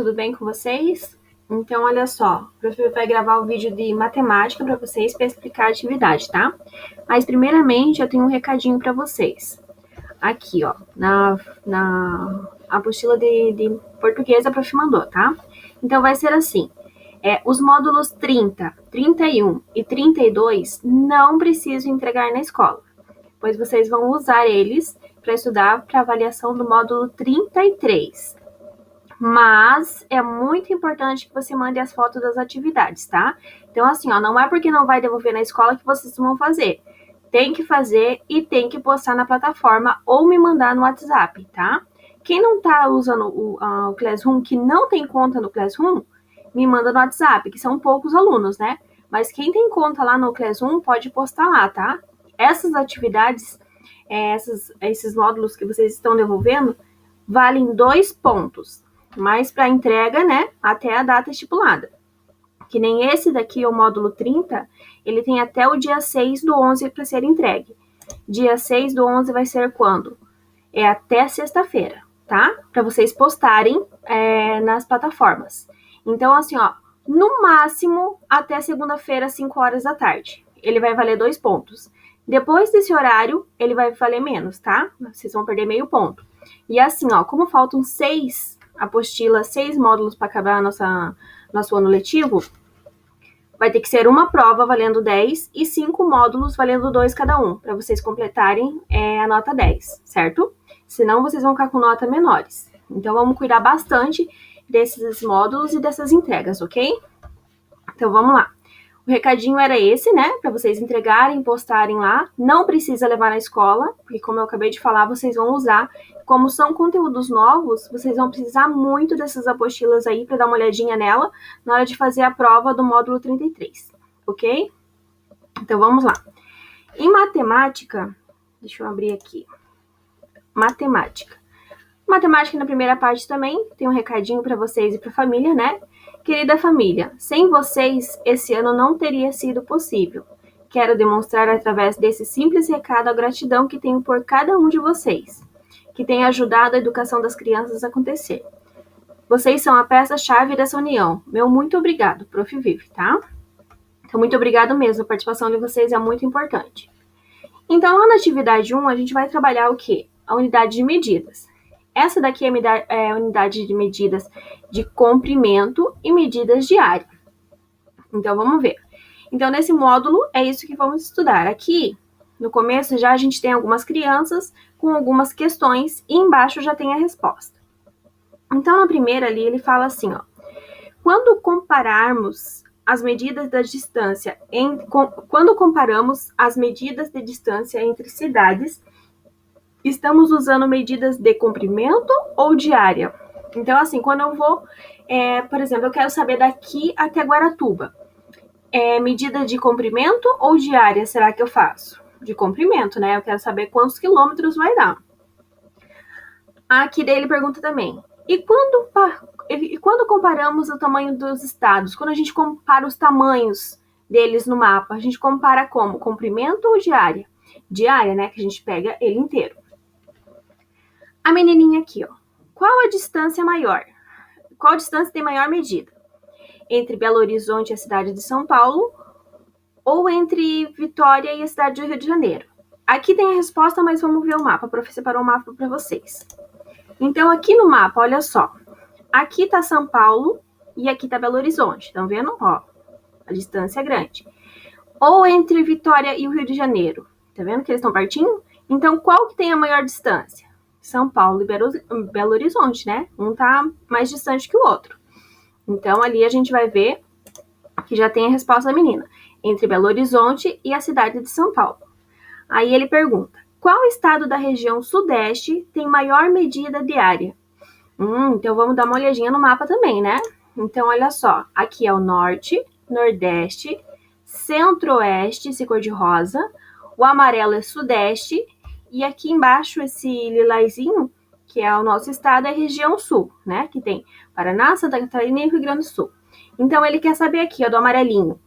Tudo bem com vocês? Então, olha só, o professor vai gravar o vídeo de matemática para vocês para explicar a atividade, tá? Mas, primeiramente, eu tenho um recadinho para vocês. Aqui, ó, na apostila de português a prof mandou, tá? Então, vai ser assim. Os módulos 30, 31 e 32 não precisam entregar na escola, pois vocês vão usar eles para estudar para avaliação do módulo 33. Mas é muito importante que você mande as fotos das atividades, tá? Então, assim, ó, não é porque não vai devolver na escola que vocês vão fazer. Tem que fazer e tem que postar na plataforma ou me mandar no WhatsApp, tá? Quem não tá usando o Classroom, que não tem conta no Classroom, me manda no WhatsApp, que são poucos alunos, né? Mas quem tem conta lá no Classroom pode postar lá, tá? Essas atividades, esses módulos que vocês estão devolvendo, valem 2 pontos. Mas para entrega, né, até a data estipulada. Que nem esse daqui, o módulo 30, ele tem até o dia 6/11 para ser entregue. Dia 6/11 vai ser quando? É até sexta-feira, tá? Para vocês postarem nas plataformas. Então, assim, ó, no máximo até segunda-feira, 5 horas da tarde. Ele vai valer 2 pontos. Depois desse horário, ele vai valer menos, tá? Vocês vão perder meio ponto. E assim, ó, como faltam 6 apostila, 6 módulos para acabar nosso ano letivo, vai ter que ser uma prova valendo 10 e 5 módulos valendo 2 cada um, para vocês completarem a nota 10, certo? Senão vocês vão ficar com notas menores. Então vamos cuidar bastante desses módulos e dessas entregas, ok? Então vamos lá. O recadinho era esse, né? Para vocês entregarem, postarem lá. Não precisa levar na escola, porque como eu acabei de falar, vocês vão usar. Como são conteúdos novos, vocês vão precisar muito dessas apostilas aí para dar uma olhadinha nela na hora de fazer a prova do módulo 33, ok? Então vamos lá. Em matemática, deixa eu abrir aqui. Matemática na primeira parte também, tem um recadinho para vocês e para a família, né? Querida família, sem vocês, esse ano não teria sido possível. Quero demonstrar através desse simples recado a gratidão que tenho por cada um de vocês, que tem ajudado a educação das crianças a acontecer. Vocês são a peça-chave dessa união. Meu muito obrigado, Prof. Vivi, tá? Então, muito obrigado mesmo, a participação de vocês é muito importante. Então, lá na atividade 1, a gente vai trabalhar o quê? A unidade de medidas. Essa daqui é a unidade de medidas de comprimento e medidas de área. Então, vamos ver. Então, nesse módulo, é isso que vamos estudar. Aqui, no começo, já a gente tem algumas crianças com algumas questões e embaixo já tem a resposta. Então, na primeira ali, ele fala assim, ó. Quando comparamos as medidas da distância, quando comparamos as medidas de distância entre cidades, estamos usando medidas de comprimento ou de área? Então, assim, quando eu vou, por exemplo, eu quero saber daqui até Guaratuba, medida de comprimento ou de área será que eu faço? De comprimento, né? Eu quero saber quantos quilômetros vai dar. Aqui daí ele pergunta também, e quando comparamos o tamanho dos estados? Quando a gente compara os tamanhos deles no mapa, a gente compara como? Comprimento ou de área? De área, né? Que a gente pega ele inteiro. A menininha aqui, ó. Qual a distância maior? Qual distância tem maior medida? Entre Belo Horizonte e a cidade de São Paulo ou entre Vitória e a cidade do Rio de Janeiro? Aqui tem a resposta, mas vamos ver o mapa. A prof separou o mapa para vocês. Então, aqui no mapa, olha só. Aqui tá São Paulo e aqui tá Belo Horizonte. Estão vendo? Ó, a distância é grande. Ou entre Vitória e o Rio de Janeiro. Tá vendo que eles estão pertinho? Então, qual que tem a maior distância? São Paulo e Belo Horizonte, né? Um tá mais distante que o outro. Então, ali a gente vai ver que já tem a resposta da menina. Entre Belo Horizonte e a cidade de São Paulo. Aí ele pergunta, qual estado da região sudeste tem maior medida de área? Então, vamos dar uma olhadinha no mapa também, né? Então, olha só. Aqui é o norte, nordeste, centro-oeste, esse cor de rosa. O amarelo é sudeste. E aqui embaixo, esse lilazinho, que é o nosso estado, é a região sul, né? Que tem Paraná, Santa Catarina e Rio Grande do Sul. Então, ele quer saber aqui, ó, do amarelinho.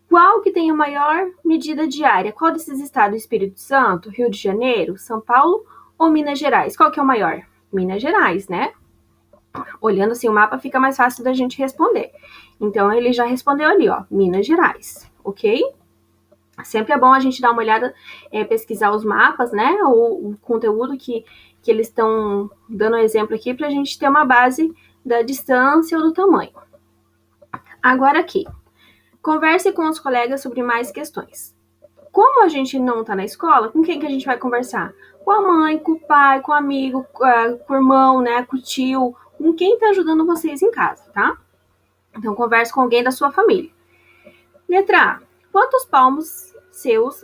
Qual que tem a maior medida de área? Qual desses estados? Espírito Santo, Rio de Janeiro, São Paulo ou Minas Gerais? Qual que é o maior? Minas Gerais, né? Olhando assim o mapa fica mais fácil da gente responder. Então ele já respondeu ali, ó, Minas Gerais, ok? Sempre é bom a gente dar uma olhada, pesquisar os mapas, né? O conteúdo que eles estão dando exemplo aqui para a gente ter uma base da distância ou do tamanho. Agora aqui, converse com os colegas sobre mais questões. Como a gente não está na escola, com quem que a gente vai conversar? Com a mãe, com o pai, com o amigo, com o irmão, né? Com o tio, com quem está ajudando vocês em casa, tá? Então converse com alguém da sua família. Letra A. Quantos palmos seus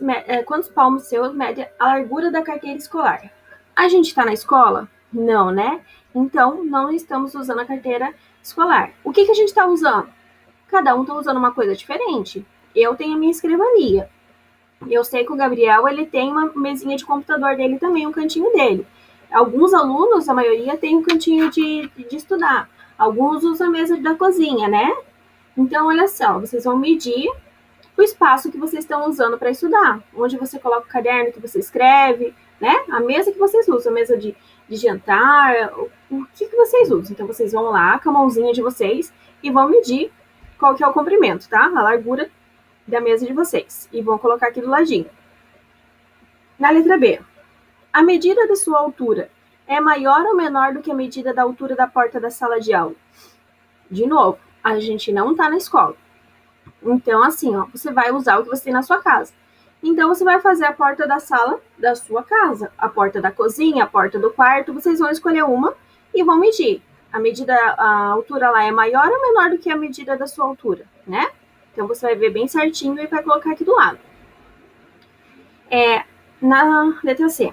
mede a largura da carteira escolar? A gente está na escola? Não, né? Então, não estamos usando a carteira escolar. O que a gente está usando? Cada um está usando uma coisa diferente. Eu tenho a minha escrivania. Eu sei que o Gabriel ele tem uma mesinha de computador dele também, um cantinho dele. Alguns alunos, a maioria, tem um cantinho de estudar. Alguns usam a mesa da cozinha, né? Então, olha só, vocês vão medir o espaço que vocês estão usando para estudar, onde você coloca o caderno que você escreve, né? A mesa que vocês usam, a mesa de jantar, o que vocês usam. Então, vocês vão lá com a mãozinha de vocês e vão medir qual que é o comprimento, tá? A largura da mesa de vocês. E vão colocar aqui do ladinho. Na letra B, a medida da sua altura é maior ou menor do que a medida da altura da porta da sala de aula? De novo, a gente não está na escola. Então, assim, ó, você vai usar o que você tem na sua casa. Então, você vai fazer a porta da sala da sua casa, a porta da cozinha, a porta do quarto, vocês vão escolher uma e vão medir. A altura lá é maior ou menor do que a medida da sua altura, né? Então, você vai ver bem certinho e vai colocar aqui do lado. Na letra C.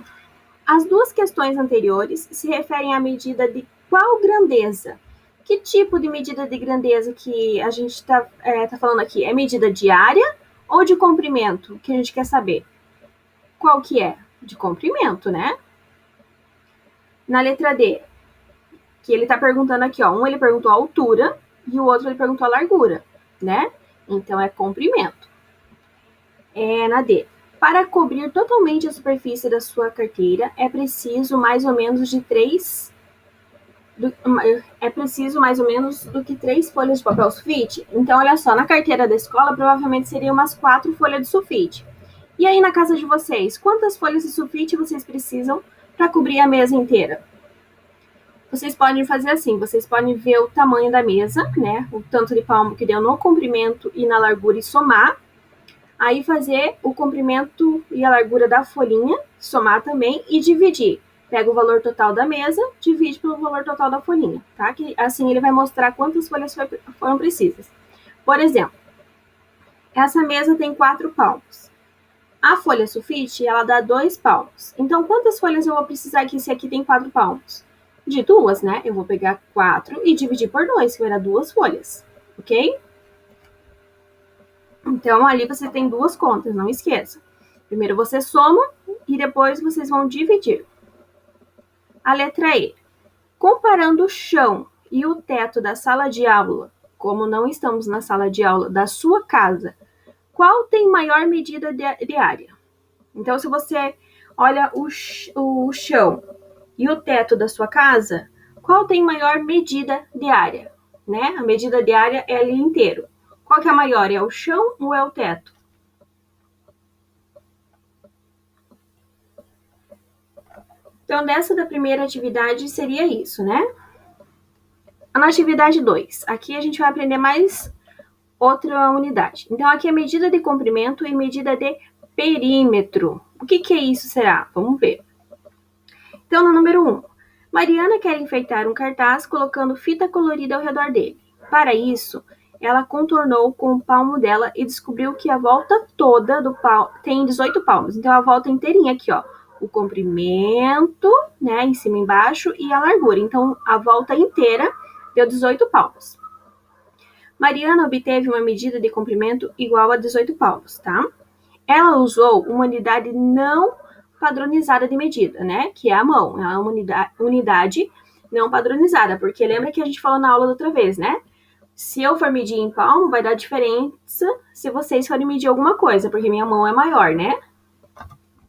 As duas questões anteriores se referem à medida de qual grandeza? Que tipo de medida de grandeza que a gente está falando aqui? É medida de área ou de comprimento que a gente quer saber? Qual que é? De comprimento, né? Na letra D, que ele está perguntando aqui, ó, um ele perguntou a altura e o outro ele perguntou a largura, né? Então é comprimento. Na D, para cobrir totalmente a superfície da sua carteira, é preciso mais ou menos do que 3 folhas de papel sulfite. Então, olha só, na carteira da escola, provavelmente seriam umas 4 folhas de sulfite. E aí, na casa de vocês, quantas folhas de sulfite vocês precisam para cobrir a mesa inteira? Vocês podem fazer assim, vocês podem ver o tamanho da mesa, né? O tanto de palmo que deu no comprimento e na largura e somar. Aí fazer o comprimento e a largura da folhinha, somar também e dividir. Pega o valor total da mesa, divide pelo valor total da folhinha, tá? Que assim ele vai mostrar quantas folhas foram precisas. Por exemplo, essa mesa tem 4 palmos. A folha sulfite, ela dá 2 palmos. Então, quantas folhas eu vou precisar aqui se aqui tem 4 palmos? De 2, né? Eu vou pegar 4 e dividir por 2, que vai dar 2 folhas, ok? Então, ali você tem 2 contas, não esqueça. Primeiro você soma e depois vocês vão dividir. A letra E. Comparando o chão e o teto da sala de aula, como não estamos na sala de aula da sua casa, qual tem maior medida de área? Então, se você olha o chão e o teto da sua casa, qual tem maior medida de área? Né? A medida de área é ali inteiro. Qual que é a maior? É o chão ou é o teto? Então, dessa da primeira atividade seria isso, né? Na atividade 2, aqui a gente vai aprender mais outra unidade. Então, aqui é medida de comprimento e medida de perímetro. O que é isso, será? Vamos ver. Então, no número 1, Mariana quer enfeitar um cartaz colocando fita colorida ao redor dele. Para isso, ela contornou com o palmo dela e descobriu que a volta toda do palmo tem 18 palmos. Então, a volta inteirinha aqui, ó. O comprimento, né, em cima e embaixo, e a largura. Então, a volta inteira deu 18 palmos. Mariana obteve uma medida de comprimento igual a 18 palmos, tá? Ela usou uma unidade não padronizada de medida, né? Que é a mão. É uma unidade não padronizada, porque lembra que a gente falou na aula da outra vez, né? Se eu for medir em palmo, vai dar diferença se vocês forem medir alguma coisa, porque minha mão é maior, né?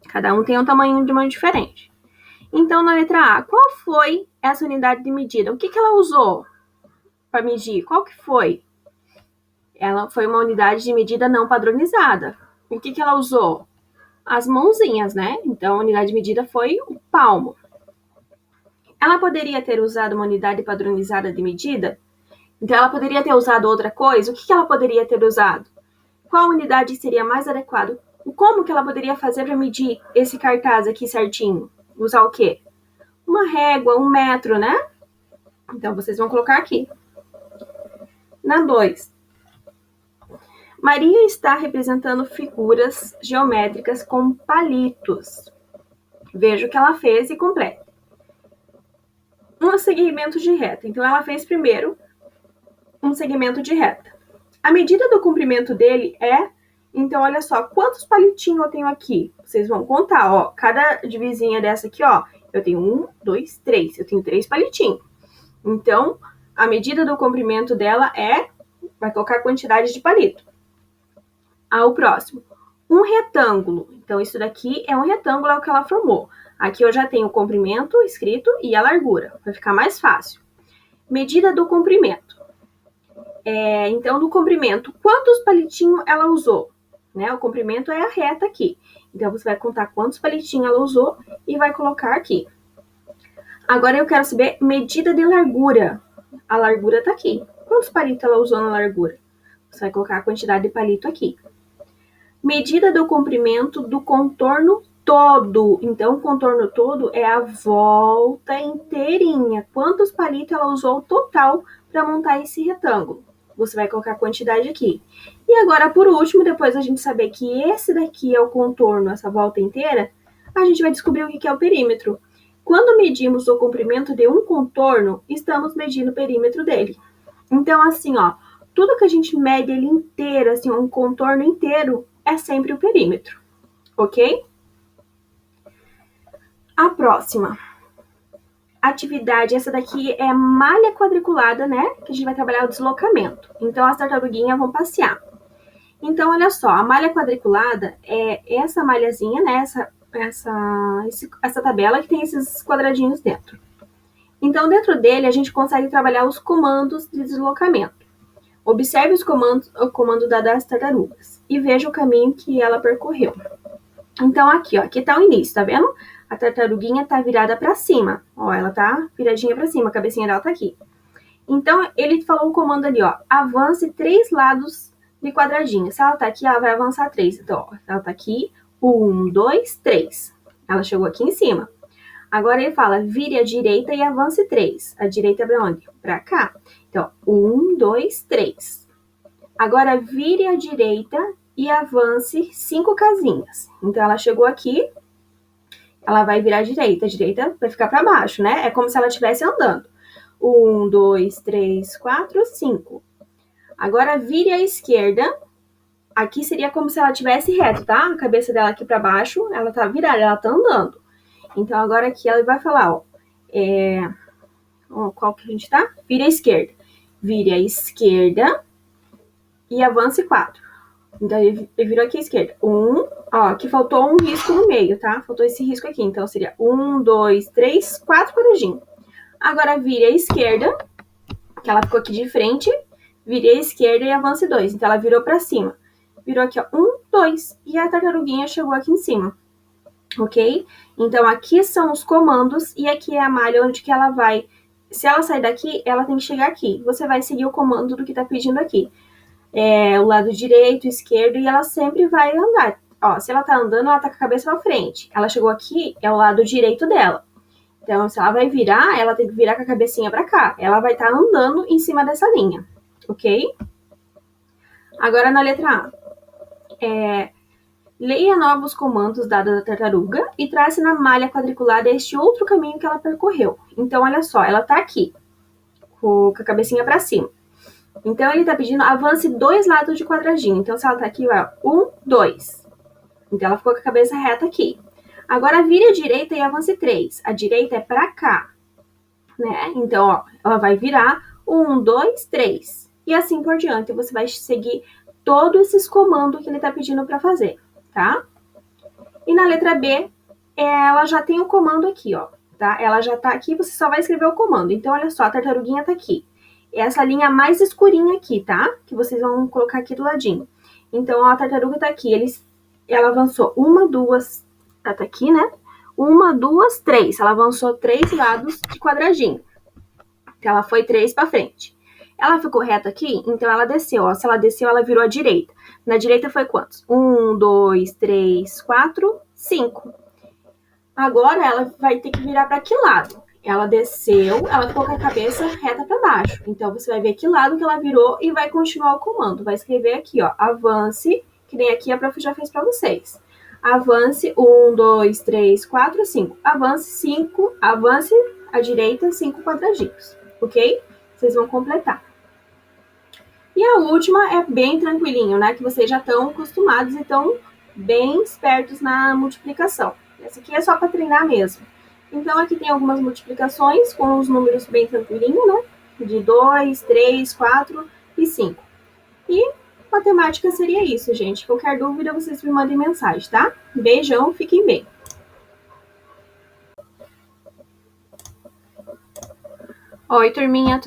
Cada um tem um tamanho de mão diferente. Então, na letra A, qual foi essa unidade de medida? O que ela usou para medir? Qual que foi? Ela foi uma unidade de medida não padronizada. O que ela usou? As mãozinhas, né? Então, a unidade de medida foi o palmo. Ela poderia ter usado uma unidade padronizada de medida? Então, ela poderia ter usado outra coisa? O que ela poderia ter usado? Qual unidade seria mais adequada? Como que ela poderia fazer para medir esse cartaz aqui certinho? Usar o quê? Uma régua, um metro, né? Então, vocês vão colocar aqui. Na 2. Maria está representando figuras geométricas com palitos. Veja o que ela fez e complete. Um segmento de reta. Então, ela fez primeiro um segmento de reta. A medida do comprimento dele é... Então, olha só, quantos palitinhos eu tenho aqui? Vocês vão contar, ó. Cada divisinha dessa aqui, ó, eu tenho 1, 2, 3. Eu tenho 3 palitinhos. Então, a medida do comprimento dela é... Vai colocar a quantidade de palito. O próximo. Um retângulo. Então, isso daqui é um retângulo, é o que ela formou. Aqui eu já tenho o comprimento escrito e a largura. Vai ficar mais fácil. Medida do comprimento. Então, do comprimento, quantos palitinhos ela usou? Né? O comprimento é a reta aqui. Então, você vai contar quantos palitinhos ela usou e vai colocar aqui. Agora, eu quero saber medida de largura. A largura está aqui. Quantos palitos ela usou na largura? Você vai colocar a quantidade de palito aqui. Medida do comprimento do contorno todo. Então, o contorno todo é a volta inteirinha. Quantos palitos ela usou total para montar esse retângulo? Você vai colocar a quantidade aqui. E agora, por último, depois a gente saber que esse daqui é o contorno, essa volta inteira, a gente vai descobrir o que é o perímetro. Quando medimos o comprimento de um contorno, estamos medindo o perímetro dele. Então, assim, ó, tudo que a gente mede ele inteiro, assim, um contorno inteiro, é sempre o perímetro, ok? A próxima atividade, essa daqui é malha quadriculada, né? Que a gente vai trabalhar o deslocamento. Então, as tartaruguinhas vão passear. Então, olha só, a malha quadriculada é essa malhazinha, né? Essa tabela que tem esses quadradinhos dentro. Então, dentro dele, a gente consegue trabalhar os comandos de deslocamento. Observe o comando das tartarugas e veja o caminho que ela percorreu. Então, aqui, ó, aqui tá o início, tá vendo? A tartaruguinha tá virada para cima. Ó, ela tá viradinha para cima, a cabecinha dela tá aqui. Então, ele falou o comando ali, ó, avance 3 lados de quadradinho. Se ela tá aqui, ela vai avançar 3. Então, ó, ela tá aqui, 1, 2, 3. Ela chegou aqui em cima. Agora ele fala, vire à direita e avance 3. A direita é pra onde? Pra cá. Então, 1, 2, 3. Agora, vire à direita e avance 5 casinhas. Então, ela chegou aqui, ela vai virar à direita. A direita vai ficar para baixo, né? É como se ela estivesse andando. 1, 2, 3, 4, 5. Agora, vire à esquerda. Aqui seria como se ela estivesse reto, tá? A cabeça dela aqui para baixo, ela tá virada, ela tá andando. Então, agora aqui ela vai falar, ó. Qual que a gente tá? Vire à esquerda. Vire à esquerda e avance 4. Então, ele virou aqui à esquerda. 1, ó, aqui faltou um risco no meio, tá? Faltou esse risco aqui. Então, seria 1, 2, 3, 4 quadradinhos. Agora, vire à esquerda, que ela ficou aqui de frente. Vire à esquerda e avance 2. Então, ela virou pra cima. Virou aqui, ó, 1, 2. E a tartaruguinha chegou aqui em cima. Ok? Então, aqui são os comandos e aqui é a malha onde que ela vai... Se ela sair daqui, ela tem que chegar aqui. Você vai seguir o comando do que tá pedindo aqui. O lado direito, esquerdo, e ela sempre vai andar. Ó, se ela tá andando, ela tá com a cabeça pra frente. Ela chegou aqui, é o lado direito dela. Então, se ela vai virar, ela tem que virar com a cabecinha pra cá. Ela vai estar andando em cima dessa linha, ok? Agora, na letra A. Leia novos comandos dados da tartaruga e trace na malha quadriculada este outro caminho que ela percorreu. Então, olha só, ela tá aqui, com a cabecinha pra cima. Então, ele tá pedindo avance 2 lados de quadradinho. Então, se ela tá aqui, ó, 1, 2. Então, ela ficou com a cabeça reta aqui. Agora, vire à direita e avance 3. A direita é pra cá, né? Então, ó, ela vai virar 1, 2, 3. E assim por diante. Você vai seguir todos esses comandos que ele tá pedindo pra fazer, tá? E na letra B, ela já tem o comando aqui, ó. tá? Ela já tá aqui, você só vai escrever o comando. Então, olha só, a tartaruguinha tá aqui. Essa linha mais escurinha aqui, tá? Que vocês vão colocar aqui do ladinho. Então, a tartaruga tá aqui. Ela avançou 1, 2, tá aqui, né? 1, 2, 3. Ela avançou 3 lados de quadradinho. Então, ela foi 3 pra frente. Ela ficou reta aqui, então ela desceu, ó. Se ela desceu, ela virou à direita. Na direita foi quantos? 1, 2, 3, 4, 5. Agora ela vai ter que virar para que lado? Ela desceu, ela ficou com a cabeça reta para baixo. Então você vai ver que lado que ela virou e vai continuar o comando. Vai escrever aqui, ó, avance, que nem aqui a prof já fez para vocês. Avance 1, 2, 3, 4, 5. Avance 5, avance à direita 5 quadradinhos, ok? Vocês vão completar. E a última é bem tranquilinho, né? Que vocês já estão acostumados e estão bem espertos na multiplicação. Essa aqui é só para treinar mesmo. Então, aqui tem algumas multiplicações com os números bem tranquilinho, né? De 2, 3, 4 e 5. E matemática seria isso, gente. Qualquer dúvida, vocês me mandem mensagem, tá? Beijão, fiquem bem. Oi, turminha.